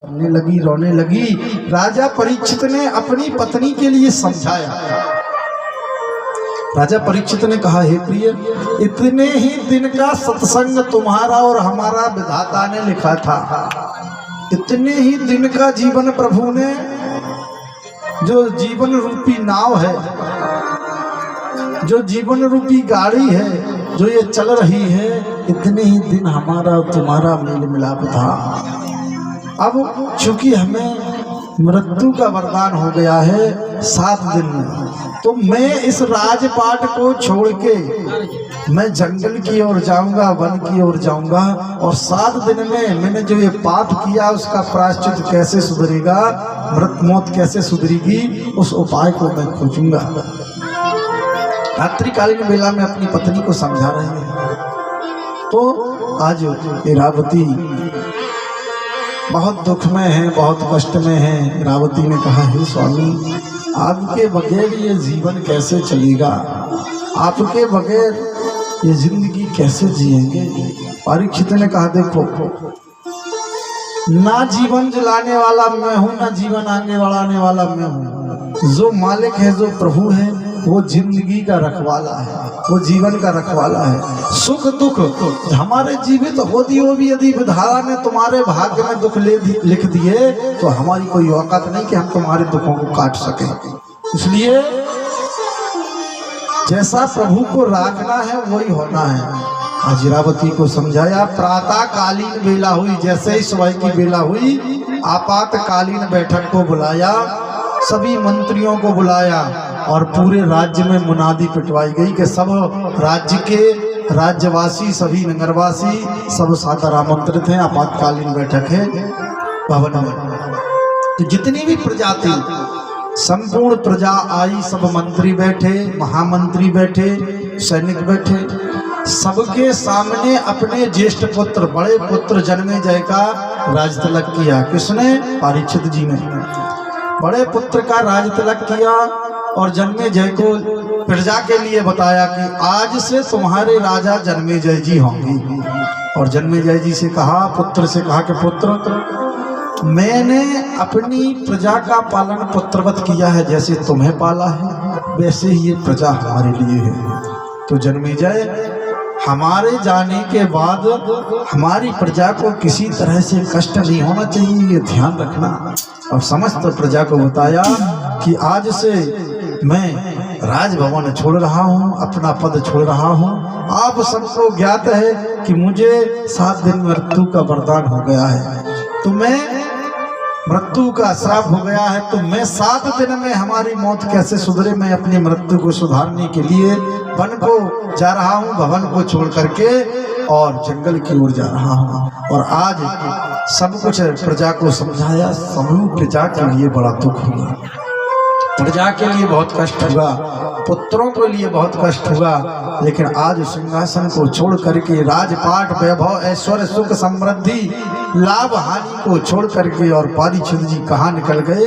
रोने लगी रोने लगी। राजा परीक्षित ने अपनी पत्नी के लिए समझाया। राजा परीक्षित ने कहा, हे प्रिय, इतने ही दिन का सत्संग तुम्हारा और हमारा विधाता ने लिखा था। इतने ही दिन का जीवन प्रभु ने, जो जीवन रूपी नाव है, जो जीवन रूपी गाड़ी है, जो ये चल रही है, इतने ही दिन हमारा और तुम्हारा मेल मिलाप था। अब चूंकि हमें मृत्यु का वरदान हो गया है 7 दिन में, तो मैं इस राजपाट को छोड़ के मैं जंगल की ओर जाऊंगा, वन की ओर जाऊंगा, और 7 दिन में मैंने जो ये पाप किया उसका प्रायश्चित कैसे सुधरेगा, मौत कैसे सुधरेगी, उस उपाय को मैं खोजूंगा। रात्रिकालीन वेला में अपनी पत्नी को समझा रहे हैं। तो आज इरावती बहुत दुख में है, बहुत कष्ट में है। इरावती ने कहा, हे स्वामी, आपके बगैर ये जीवन कैसे चलेगा, आपके बगैर ये जिंदगी कैसे जिएंगे। परीक्षित ने कहा, देखो, ना जीवन जलाने वाला मैं हूँ, ना जीवन आने वाला मैं हूँ। जो मालिक है, जो प्रभु है, वो जिंदगी का रखवाला है, वो जीवन का रखवाला है। सुख दुख हमारे जीवित होती हो भी यदि विधाता ने तुम्हारे भाग्य में दुख लिख दिए, तो हमारी कोई औकात नहीं कि हम तुम्हारे दुखों को काट सके। इसलिए जैसा प्रभु को राखना है वही होना है। आज इरावती को समझाया। प्रातः कालीन बेला हुई, जैसे ही सुबह की बेला हुई, आपातकालीन बैठक को बुलाया, सभी मंत्रियों को बुलाया और पूरे राज्य में मुनादी पिटवाई गई कि सब राज्य के राज्यवासी, सभी नगरवासी सब सादर आमंत्रित हैं। आपातकालीन बैठक है भवन में। तो जितनी भी प्रजा थी, संपूर्ण प्रजा आई। सब मंत्री बैठे, महामंत्री बैठे, सैनिक बैठे। सबके सामने अपने ज्येष्ठ पुत्र, बड़े पुत्र जन्मेजय का राज तिलक किया। किसने? परीक्षित जी ने बड़े पुत्र का राज तिलक किया और जन्मेजय को प्रजा के लिए बताया कि आज से तुम्हारे राजा जन्मेजय जी होंगे। और जन्मेजय जी से कहा, पुत्र से कहा कि पुत्र, मैंने अपनी प्रजा का पालन पुत्रवत किया है, जैसे तुम्हें पाला है वैसे ही ये प्रजा हमारे लिए है। तो जन्मेजय, हमारे जाने के बाद हमारी प्रजा को किसी तरह से कष्ट नहीं होना चाहिए, ये ध्यान रखना। और समस्त प्रजा को बताया कि आज से मैं राजभवन छोड़ रहा हूँ, अपना पद छोड़ रहा हूँ। आप सबको ज्ञात है कि मुझे 7 दिन मृत्यु का वरदान हो गया है, तो मैं मृत्यु का श्राप हो गया है, तो मैं 7 दिन में हमारी मौत कैसे सुधरे, मैं अपनी मृत्यु को सुधारने के लिए वन को जा रहा हूँ, भवन को छोड़ करके, और जंगल की ओर जा रहा हूँ। और आज सब कुछ प्रजा को समझाया। समूह प्रजा के लिए बड़ा दुख हुआ, प्रजा के लिए बहुत कष्ट हुआ, पुत्रों के लिए बहुत कष्ट हुआ। लेकिन आज सिंहासन को छोड़ करके, राजपाट, वैभव, ऐश्वर्य, सुख, समृद्धि, लाभ, हानि को छोड़ करके, और परीक्षित जी कहाँ निकल गए?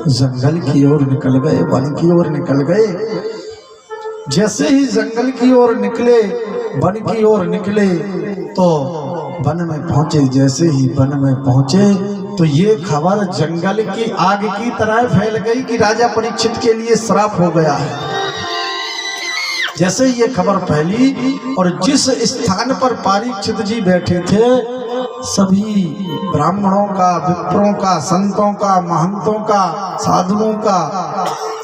जंगल की ओर निकल गए, वन की ओर निकल गए। जैसे ही जंगल की ओर निकले, वन की ओर निकले, तो वन में पहुंचे। जैसे ही वन में पहुंचे तो ये खबर जंगल की आग की तरह फैल गई कि राजा परीक्षित के लिए श्राप हो गया है। जैसे ये खबर फैली, और जिस स्थान पर परीक्षित जी बैठे थे, सभी ब्राह्मणों का, विप्रों का, संतों का, महंतों का, साधुओं का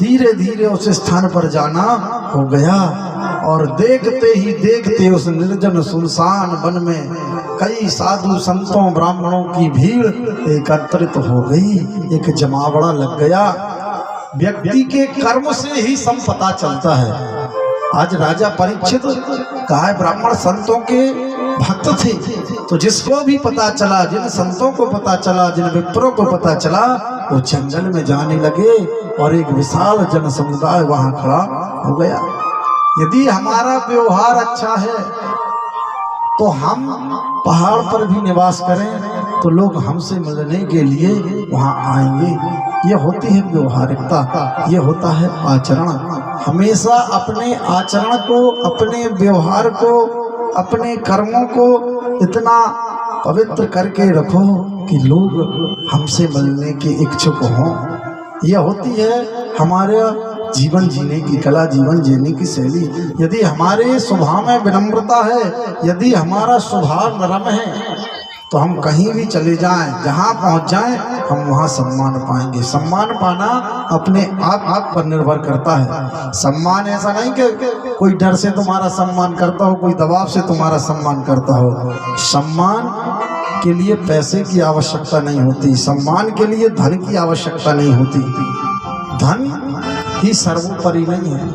धीरे धीरे उस स्थान पर जाना हो गया। और देखते ही देखते उस निर्जन सुनसान वन में कई साधु, संतों, ब्राह्मणों की भीड़ एकत्रित हो गई। एक जमावड़ा लग गया। व्यक्ति के कर्म से ही सब पता चलता है। आज राजा परीक्षित काय ब्राह्मण संतों के भक्त थे, तो जिसको भी पता चला, जिन संतों को पता चला, जिन विप्रों को पता चला, वो जंगल में जाने लगे और एक विशाल जन समुदाय वहां खड़ा हो गया। यदि हमारा व्यवहार अच्छा है तो हम पहाड़ पर भी निवास करें तो लोग हमसे मिलने के लिए वहां आएंगे। ये होती है व्यवहारिकता, ये होता है आचरण। हमेशा अपने आचरण को, अपने व्यवहार को, अपने कर्मों को इतना पवित्र करके रखो कि लोग हमसे मिलने के इच्छुक हों। यह होती है हमारे जीवन जीने की कला, जीवन जीने की शैली। यदि हमारे स्वभाव में विनम्रता है, यदि हमारा स्वभाव नरम है, तो हम कहीं भी चले जाएं, जहां पहुंच जाएं, हम वहां सम्मान पाएंगे। सम्मान पाना अपने आप पर निर्भर करता है। सम्मान ऐसा नहीं कि कोई डर से तुम्हारा सम्मान करता हो, कोई दबाव से तुम्हारा सम्मान करता हो। सम्मान के लिए पैसे की आवश्यकता नहीं होती, सम्मान के लिए धन की आवश्यकता नहीं होती। धन ही सर्वोपरि नहीं है।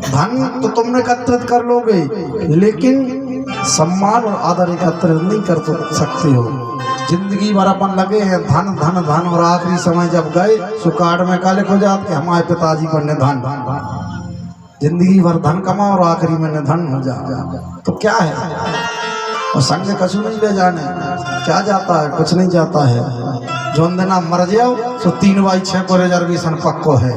धन तो तुमने एकत्रित कर लोगे, लेकिन सम्मान और आदर एकत्रित नहीं कर सकते हो। जिंदगी भर अपन लगे हैं धन धन धन, और आखिरी समय जब गए तो कार्ड में काले हो जाते हमारे पिताजी को निधन। जिंदगी भर धन कमा और आखिरी में निधन हो जा, तो क्या है? और संग कछु नहीं ले जाने, क्या जाता है? कुछ नहीं जाता है। जो दिन मर जाओ तो 3/6 को रिजर्वेशन पक्को है।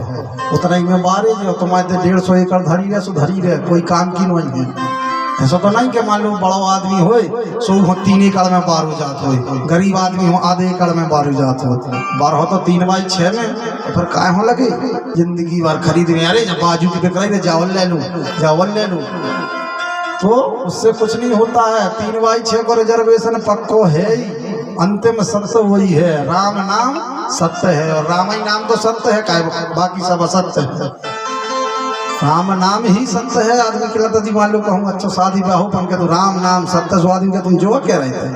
उतना ही में बारे जो तुम्हारे 150 एकड़ धरी रहे, सो धरी रहे, कोई काम की नहीं है। ऐसा तो नहीं कि मान लो बड़ो आदमी होए सो 3 एकड़ में बार हो जात हो, गरीब आदमी हो आधे एकड़ में बार हो जात हो, बार हो तो 3/6 में, तो फिर काय हो लगे जिंदगी भर खरीद में। अरे जब बाजू की बिक रही चावल ले लूँ, चावल ले लूँ, तो उससे कुछ नहीं होता है। 3/6 को रिजर्वेशन पक्को है ही। अंतिम सत्य वही है, राम नाम सत्य है, और राम ही नाम तो सत्य है, काय बाकी सब असत्य है। राम नाम ही सत्य है। आदमी के लिए मान लो कहूँ अच्छा शादी ब्याह हो के तो राम नाम सत्य, सो आदमी के तुम जो कह रहे थे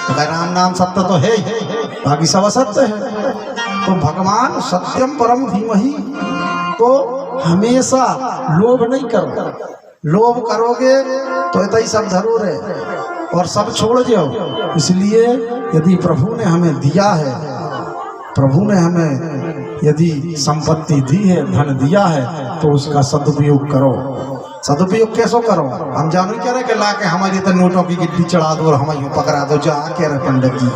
तो क्या राम नाम सत्य तो है ही, बाकी सब असत्य है। तो भगवान सत्यम परम धीमहि, तो हमेशा लोभ नहीं करो। लोभ करोगे तो इतना ही सब जरूर है और सब छोड़ जाओ। इसलिए यदि प्रभु ने हमें दिया है, प्रभु ने हमें यदि संपत्ति दी है, धन दिया है, तो उसका सदुपयोग करो। सदुपयोग कैसे करो? हम जानो कह रहे कि ला के हमारी तो नोटों की गिट्टी चढ़ा दो और हमें पकड़ा दो, जा कह रहे पंडित जी।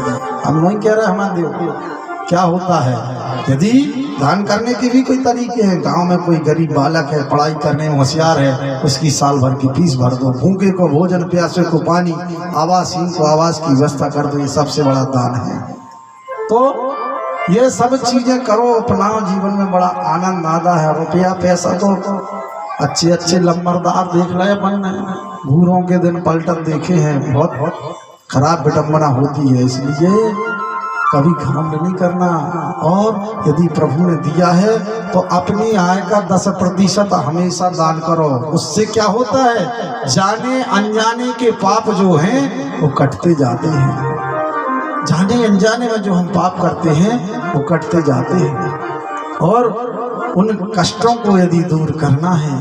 हम नहीं कह रहे हमारे देव। क्या होता है यदि दान करने के भी कोई तरीके हैं। गांव में कोई गरीब बालक है, पढ़ाई करने में होशियार है, उसकी साल भर की फीस भर दो। भूखे को भोजन, प्यासे को पानी, आवासहीन को आवास की व्यवस्था कर दो। ये सबसे बड़ा दान है। तो ये सब चीजें करो, अपना जीवन में बड़ा आनंद आता है। रुपया पैसा तो अच्छे अच्छे लंबरदार देख ले, अपन भूरों के दिन पलटन देखे हैं, बहुत बहुत खराब विडम्बना होती है। इसलिए कभी घमंड नहीं करना। और यदि प्रभु ने दिया है तो अपनी आय का 10% हमेशा दान करो। उससे क्या होता है, जाने अनजाने के पाप जो हैं वो कटते जाते हैं। जाने अनजाने में जो हम पाप करते हैं वो कटते जाते हैं। और उन कष्टों को यदि दूर करना है,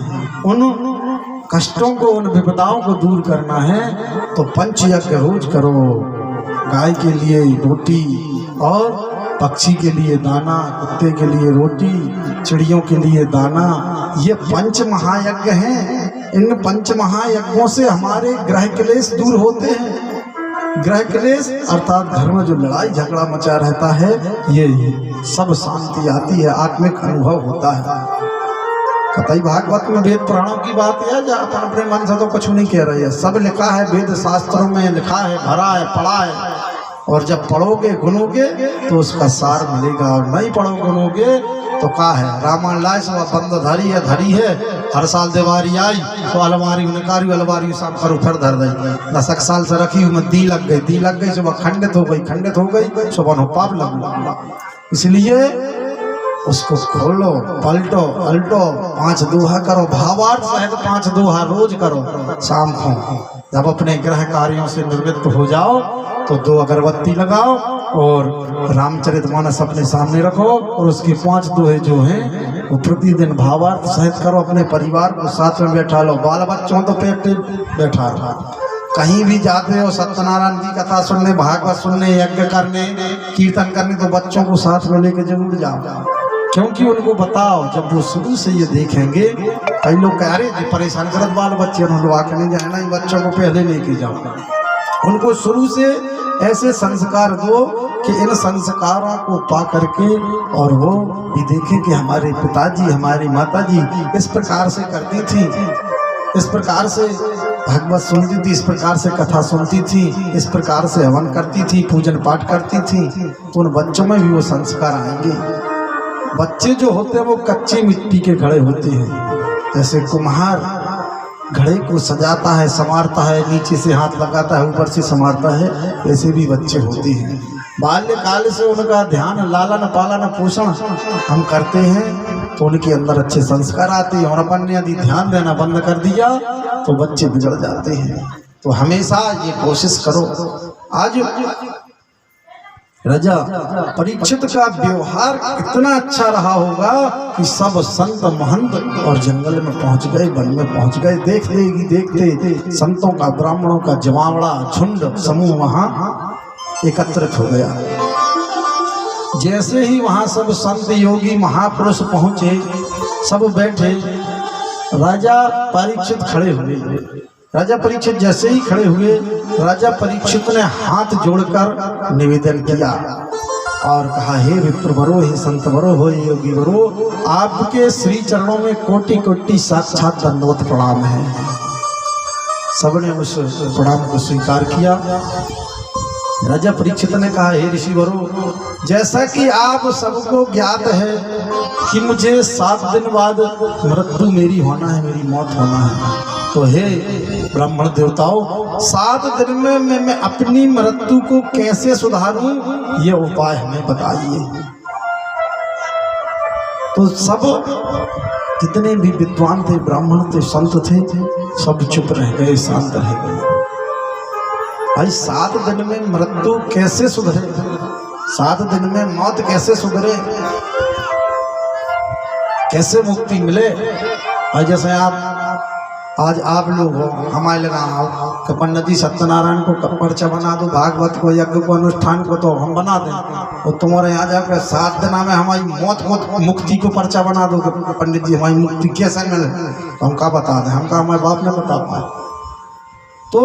उन कष्टों को, उन विपदाओं को दूर करना है, तो पंचयज्ञ रोज करो। गाय के लिए रोटी और पक्षी के लिए दाना, कुत्ते के लिए रोटी, चिड़ियों के लिए दाना। ये 5 महायज्ञ हैं। इन 5 महायज्ञों से हमारे ग्रह क्लेश दूर होते हैं। ग्रह क्लेश अर्थात घर में जो लड़ाई झगड़ा मचा रहता है, ये सब शांति आती है, आत्मिक अनुभव होता है। कतई भागवत में वेद पुराणों की बात है, जहाँ अपन अपने मन से तो कुछ नहीं कह रहे हैं। सब लिखा है, वेद शास्त्रों में लिखा है, भरा है, पढ़ा है। और जब पढ़ोगे गुनोगे तो उसका सार मिलेगा, और नहीं पढ़ो गुनोगे तो क्या है। रामायण लाए सो बंद धरी है, हर साल दिवाली आई तो अलमारी निकारी, अलमारी सब करो फिर धर दई। 10 साल से रखी में दी लग गई, सुबह खंडित हो गई, सुबह पाप लग। इसलिए उसको खोलो, पलटो, अल्टो, 5 दोहा करो, भावार्थ सहित 5 दोहा रोज करो। शाम को जब अपने ग्रह कार्यों से निवृत्त हो जाओ तो 2 अगरबत्ती लगाओ और रामचरितमानस अपने सामने रखो, और उसके 5 दोहे जो हैं वो प्रतिदिन भावार्थ सहित करो। अपने परिवार को साथ में बैठा लो, बाल बच्चों तो पेट बैठा। कहीं भी जाते हो सत्यनारायण की कथा सुनने, भागवत सुनने, यज्ञ करने, कीर्तन करने, तो बच्चों को साथ में लेके जरूर जाओ। क्योंकि उनको बताओ, जब वो शुरू से ये देखेंगे, कई लोग कह रहे हैं परेशान करत बाल बच्चे आके नहीं जाना, इन बच्चों को पहले लेके जाओ। उनको शुरू से ऐसे संस्कार दो कि इन संस्कारों को पा करके और वो भी देखें कि हमारे पिताजी, हमारी माताजी इस प्रकार से करती थी, इस प्रकार से भागवत सुनती थी, इस प्रकार से कथा सुनती थी, इस प्रकार से हवन करती थी, पूजन पाठ करती थी, तो उन बच्चों में भी वो संस्कार आएंगे। बच्चे जो होते हैं वो कच्ची मिट्टी के घड़े होते हैं। जैसे कुम्हार घड़े को सजाता है, संवारता है, नीचे से हाथ लगाता है, ऊपर से संवारता है, ऐसे भी बच्चे होते हैं। बाल्यकाल से उनका ध्यान, लालन पालन पोषण हम करते हैं तो उनके अंदर अच्छे संस्कार आते हैं। और अपन ने यदि ध्यान देना बंद कर दिया तो बच्चे बिगड़ जाते हैं। तो हमेशा ये कोशिश करो। आज राजा परीक्षित का व्यवहार इतना अच्छा रहा होगा कि सब संत महंत और जंगल में पहुंच गए, वन में पहुंच गए। देखते संतों का, ब्राह्मणों का जमावड़ा झुंड समूह वहां एकत्रित हो गया। जैसे ही वहां सब संत योगी महापुरुष पहुंचे, सब बैठे, राजा परीक्षित खड़े हुए। राजा परीक्षित जैसे ही खड़े हुए, राजा परीक्षित ने हाथ जोड़कर निवेदन किया और कहा, हे विप्रवरो, हे संतवरो, हो योगी वरो, आपके श्री चरणों में कोटि कोटि साक्षात दंडवत प्रणाम है। सबने उस प्रणाम को स्वीकार किया। राजा परीक्षित ने कहा, हे ऋषिवरो, जैसा कि आप सबको ज्ञात है कि मुझे 7 दिन बाद मृत्यु मेरी होना है, मेरी मौत होना है। तो हे ब्राह्मण देवताओं, 7 दिन में मैं अपनी मृत्यु को कैसे सुधारूं, ये उपाय हमें बताइए। तो सब जितने भी विद्वान थे, ब्राह्मण थे, संत थे, सब चुप रह गए, शांत रह गए। भाई 7 दिन में मृत्यु कैसे सुधरे, 7 दिन में मौत कैसे सुधरे, कैसे मुक्ति मिले। और जैसे आज आप लोग हो, हमारे लगा पंडित जी सत्यनारायण को पर्चा बना दो, भागवत को, यज्ञ को, अनुष्ठान को तो हम बना दें, और तुम्हारे यहाँ जाकर 7 दिन में हमारी मौत मुक्ति को पर्चा बना दो पंडित जी, हमारी मुक्ति कैसे मिले, तो हम क्या बता दें, हमका हमारे बाप ने बता पाए। तो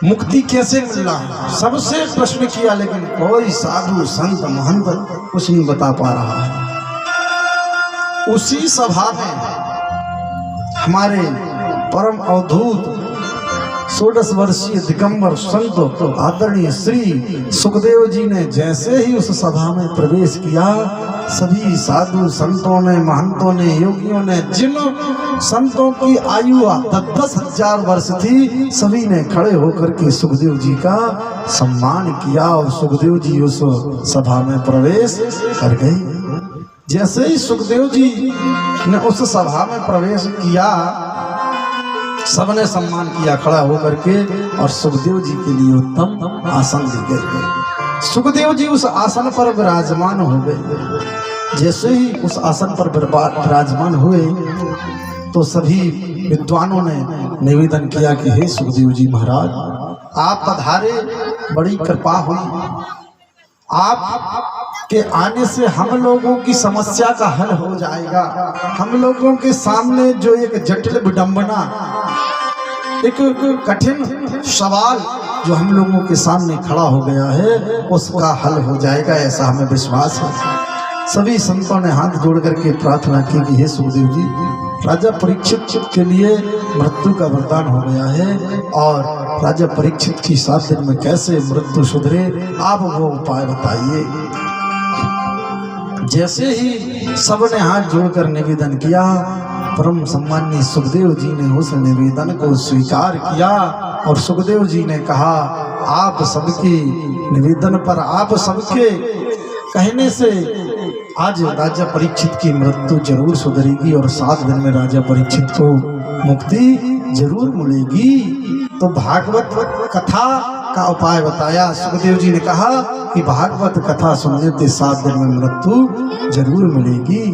मुक्ति कैसे मिल रहा है, सबसे प्रश्न किया, लेकिन कोई साधु संत महंत कुछ नहीं बता पा रहा है। उसी सभा में हमारे परम अवधूत 16 वर्षीय दिगंबर संत आदरणीय श्री सुखदेव जी ने जैसे ही उस सभा में प्रवेश किया, सभी साधु संतों ने, महंतों ने, योगियों ने, जिन संतों की आयु 10,000 वर्ष थी, सभी ने खड़े होकर के सुखदेव जी का सम्मान किया और सुखदेव जी उस सभा में प्रवेश कर गए। जैसे ही सुखदेव जी ने उस सभा में प्रवेश किया, सबने सम्मान किया खड़ा होकर के, और सुखदेव जी के लिए उत्तम आसन दी गई। सुखदेव जी उस आसन पर विराजमान हो गए। जैसे ही उस आसन पर विराजमान हुए तो सभी विद्वानों ने निवेदन किया कि हे सुखदेव जी महाराज, आप पधारे, बड़ी कृपा हुई, आप के आने से हम लोगों की समस्या का हल हो जाएगा। हम लोगों के सामने जो एक जटिल विडंबना, एक कठिन सवाल जो हम लोगों के सामने खड़ा हो गया है, उसका हल हो जाएगा, ऐसा हमें विश्वास है। सभी संतों ने हाथ जोड़ करके प्रार्थना की कि हे सुखदेव जी, राजा परीक्षित के लिए मृत्यु का वरदान हो गया है, और राजा परीक्षित की 7 दिन में कैसे मृत्यु सुधरे, आप वो उपाय बताइए। जैसे ही सबने हाथ जोड़कर निवेदन किया, परम सम्माननीय सुखदेव जी ने उस निवेदन को स्वीकार किया और सुखदेव जी ने कहा, आप सबके निवेदन पर, आप सबके कहने से आज राजा परीक्षित की मृत्यु जरूर सुधरेगी और 7 दिन में राजा परीक्षित को मुक्ति जरूर मिलेगी। तो भागवत कथा का उपाय बताया। सुखदेव जी ने कहा कि भागवत कथा सुनने से 7 दिन में मृत्यु जरूर मिलेगी।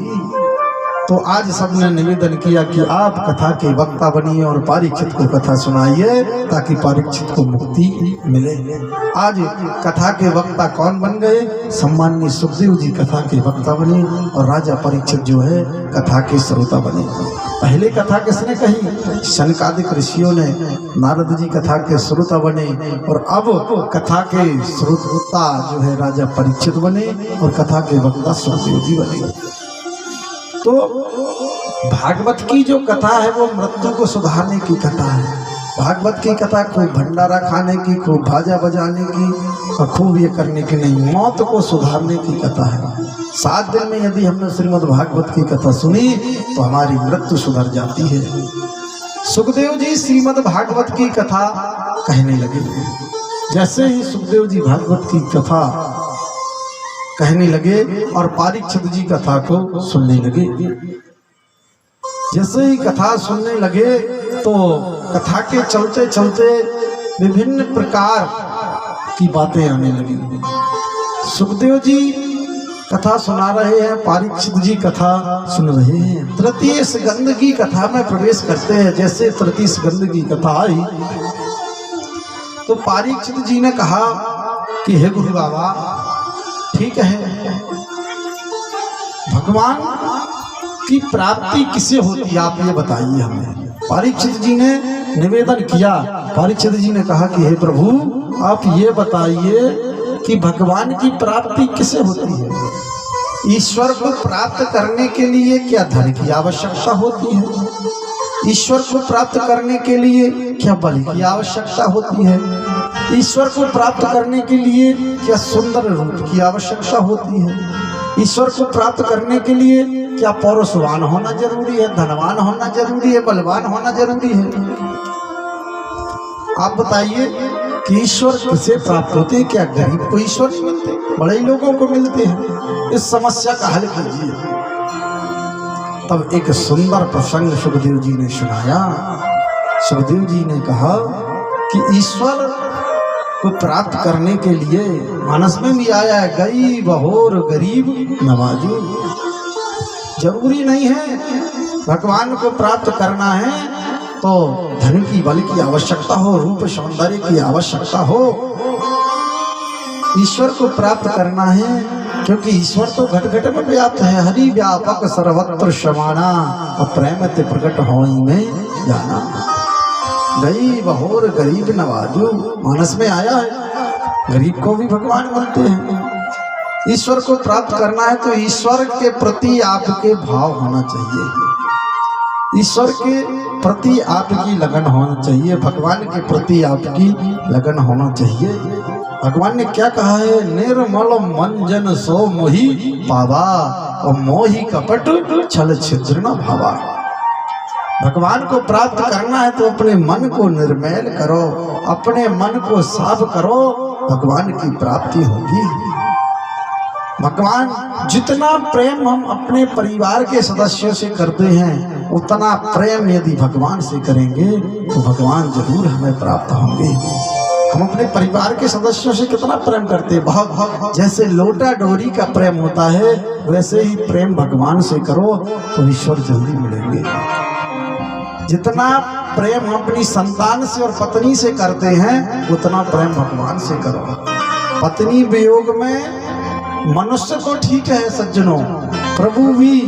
तो आज सबने निवेदन किया कि आप कथा के वक्ता बनिए और परीक्षित को कथा सुनाइए ताकि परीक्षित को मुक्ति मिले। आज कथा के वक्ता कौन बन गए? सम्माननीय सुखदेव जी कथा के वक्ता बने और राजा परीक्षित जो है कथा के श्रोता बने। पहले कथा किसने कही? शनकादिक ऋषियों ने। नारद जी कथा के श्रोता बने और अब कथा के श्रोता जो है राजा परीक्षित बने और कथा के वक्ता सुखदेव जी बने। तो भागवत की जो कथा है वो मृत्यु को सुधारने की कथा है। भागवत की कथा खूब भंडारा खाने की, खूब बाजा बजाने की और खूब ये करने की नहीं, मौत को सुधारने की कथा है। 7 दिन में यदि हमने श्रीमद् भागवत की कथा सुनी तो हमारी मृत्यु सुधर जाती है। सुखदेव जी श्रीमद् भागवत की कथा कहने लगे। जैसे ही सुखदेव जी भागवत की कथा कहने लगे और परीक्षित जी कथा को सुनने लगे। जैसे ही कथा सुनने लगे तो कथा के चलते चलते विभिन्न प्रकार की बातें आने लगी। सुखदेव जी कथा सुना रहे हैं, परीक्षित जी कथा सुन रहे हैं। तृतीय स्कंद की कथा में प्रवेश करते हैं। जैसे तृतीय स्कंद की कथा आई तो परीक्षित जी ने कहा कि हे गुरु बाबा, ठीक है, भगवान की प्राप्ति किसे होती है, आप ये बताइए हमें। परीक्षित जी ने निवेदन किया। परीक्षित जी ने कहा कि हे प्रभु, आप ये बताइए कि भगवान की प्राप्ति किसे होती है। ईश्वर को प्राप्त करने के लिए क्या धन की आवश्यकता होती है? ईश्वर को प्राप्त करने के लिए क्या बल की आवश्यकता होती है? ईश्वर को प्राप्त करने के लिए क्या सुंदर रूप की आवश्यकता होती है? ईश्वर को प्राप्त करने के लिए क्या पौरुषवान होना जरूरी है, धनवान होना जरूरी है, बलवान होना जरूरी है? आप बताइए कि ईश्वर किसे प्राप्त होते हैं? क्या गरीब को ईश्वर नहीं मिलते, बड़े लोगों को मिलते हैं? इस समस्या का हल कीजिए। तब एक सुंदर प्रसंग सुखदेव जी ने सुनाया। सुखदेव जी ने कहा कि ईश्वर को प्राप्त करने के लिए मानस में भी आया है, गई बहोर गरीब नवाजू। जरूरी नहीं है भगवान को प्राप्त करना है तो धन की बल की आवश्यकता हो, रूप सौंदर्य की आवश्यकता हो। ईश्वर को प्राप्त करना है क्योंकि ईश्वर तो घट घट में व्याप्त है। हरि व्यापक सर्वत्र समाना और प्रेम ते प्रकट होई में जाना। गई बहोर गरीब नवाजू, मानस में आया है, गरीब को भी भगवान बनते हैं। ईश्वर को प्राप्त करना है तो ईश्वर के प्रति आपके भाव होना चाहिए, ईश्वर के प्रति आपकी लगन होना चाहिए, भगवान के प्रति आपकी लगन होना चाहिए। भगवान ने क्या कहा है? निर्मल मंजन सो मोहि पावा और मोहि कपट छल छिद्र न भावा। भगवान को प्राप्त करना है तो अपने मन को निर्मल करो, अपने मन को साफ करो, भगवान की प्राप्ति होगी। भगवान जितना प्रेम हम अपने परिवार के सदस्यों से करते हैं उतना प्रेम यदि भगवान से करेंगे तो भगवान जरूर हमें प्राप्त होंगे। हम अपने परिवार के सदस्यों से कितना प्रेम करते हैं, बहुत। जैसे लोटा डोरी का प्रेम होता है वैसे ही प्रेम भगवान से करो तो ईश्वर जल्दी मिलेंगे। जितना प्रेम हम अपनी संतान से और पत्नी से करते हैं उतना प्रेम भगवान से करो। पत्नी वियोग में मनुष्य तो ठीक है सज्जनों, प्रभु भी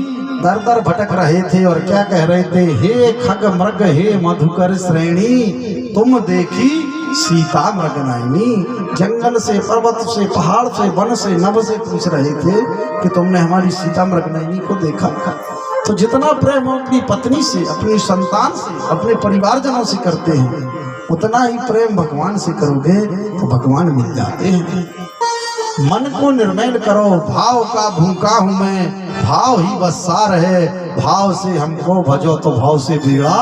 दर दर भटक रहे थे और क्या कह रहे थे? हे खग मृग हे मधुकर श्रेणी, तुम देखी सीता मृगनायिनी। जंगल से, पर्वत से, पहाड़ से, वन से, नभ से पूछ रहे थे कि तुमने हमारी सीता मृगनायिनी को देखा? तो जितना प्रेम हम अपनी पत्नी से, अपनी संतान से, अपने परिवारजनों से करते हैं उतना ही प्रेम भगवान से करोगे तो भगवान मिल जाते हैं। मन को निर्मल करो। भाव का भूखा हूं मैं, भाव ही बस सार है, भाव से हमको भजो तो भाव से बिगड़ा।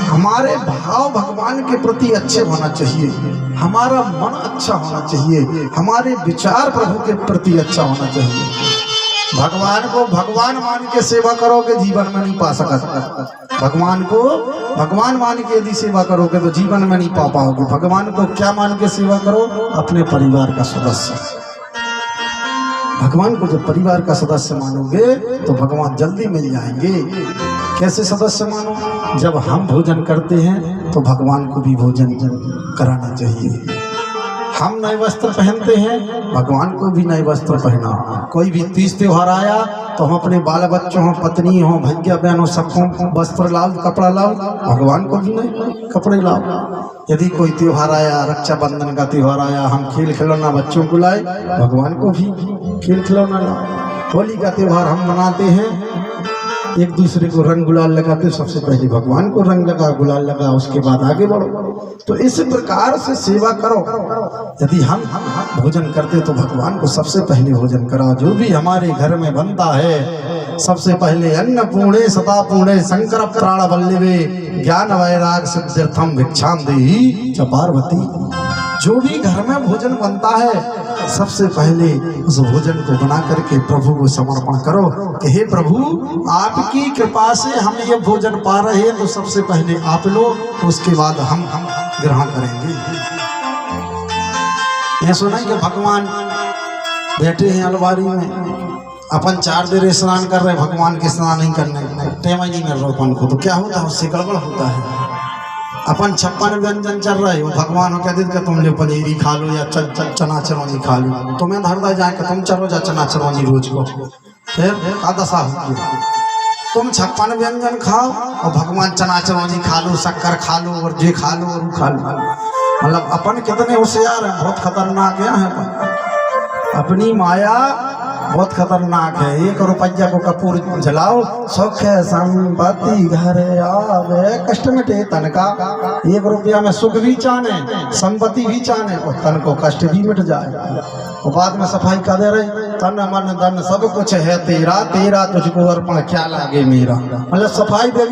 हमारे भाव भगवान के प्रति अच्छे होना चाहिए, हमारा मन अच्छा होना चाहिए, हमारे विचार प्रभु के प्रति अच्छा होना चाहिए। भगवान को भगवान मान के सेवा करोगे जीवन में नहीं पा सकते। भगवान को भगवान मान के यदि सेवा करोगे तो जीवन में नहीं पा पाओगे। भगवान को क्या मान के सेवा करो? अपने परिवार का सदस्य। भगवान को जब परिवार का सदस्य मानोगे तो भगवान जल्दी मिल जाएंगे। कैसे सदस्य मानो? जब हम भोजन करते हैं तो भगवान को भी भोजन कराना चाहिए। हम नए वस्त्र पहनते हैं, भगवान को भी नए वस्त्र पहना। कोई भी तीज त्योहार आया तो हम अपने बाल बच्चों हो, पत्नी हो, भैया बहनों सबको वस्त्र लाओ, कपड़ा लाओ, भगवान को भी नए कपड़े लाओ। यदि कोई त्योहार आया, रक्षाबंधन का त्योहार आया, हम खेल खिलौना बच्चों को लाए, भगवान को भी खेल खिलौना लाओ। होली का त्योहार हम मनाते हैं एक दूसरे को रंग गुलाल लगाते, सबसे पहले भगवान को रंग लगा, गुलाल लगा, उसके बाद आगे बढ़ो। तो इस प्रकार से सेवा करो। यदि हम भोजन करते तो भगवान को सबसे पहले भोजन करा। जो भी हमारे घर में बनता है सबसे पहले अन्नपूर्णे सदा पूर्णे शंकर प्राण वल्लभे ज्ञान वैराग सिद्ध्यर्थम भिक्षाम देहि च पार्वती। जो भी घर में भोजन बनता है सबसे पहले उस भोजन को बना करके प्रभु को समर्पण करो कि हे प्रभु, आपकी कृपा से हम ये भोजन पा रहे हैं, तो सबसे पहले आप लो, उसके बाद हम ग्रहण करेंगे। ये सुना कि भगवान बैठे हैं अलमारी में, अपन 4 देर स्नान कर रहे, भगवान के स्नान नहीं करने टाइम ही नहीं मिल रहा अपन को, तो क्या होता है, उससे गड़बड़ होता है। अपन 56 व्यंजन चल रहे हो, भगवान को कहते तुम ले पनीरी खा लो या चना चरौनी खा लो, तुम्हें हृदय जाए कि तुम चलो जा चना चरौनी रोज को, फिर का दशा होती है। तुम 56 व्यंजन खाओ और भगवान चना चरौनी खा लो, शक्कर खा लो और जे खा लो और खा लो। मतलब अपन कितने होशियार हैं, बहुत खतरनाक है। अपनी माया बहुत खतरनाक है। 1 रुपया को कपूर जलाओ, सुख संपत्ति घर आवे, कष्ट मिटे तन का। 1 रुपया में सुख भी चाने, संपत्ति भी चाने और तन को कष्ट भी मिट जाए। और बाद में सफाई कर दे रहे, तन मन धन सब कुछ है तेरा, तेरा तुझको अर्पण क्या लागे मेरा। मतलब सफाई देवी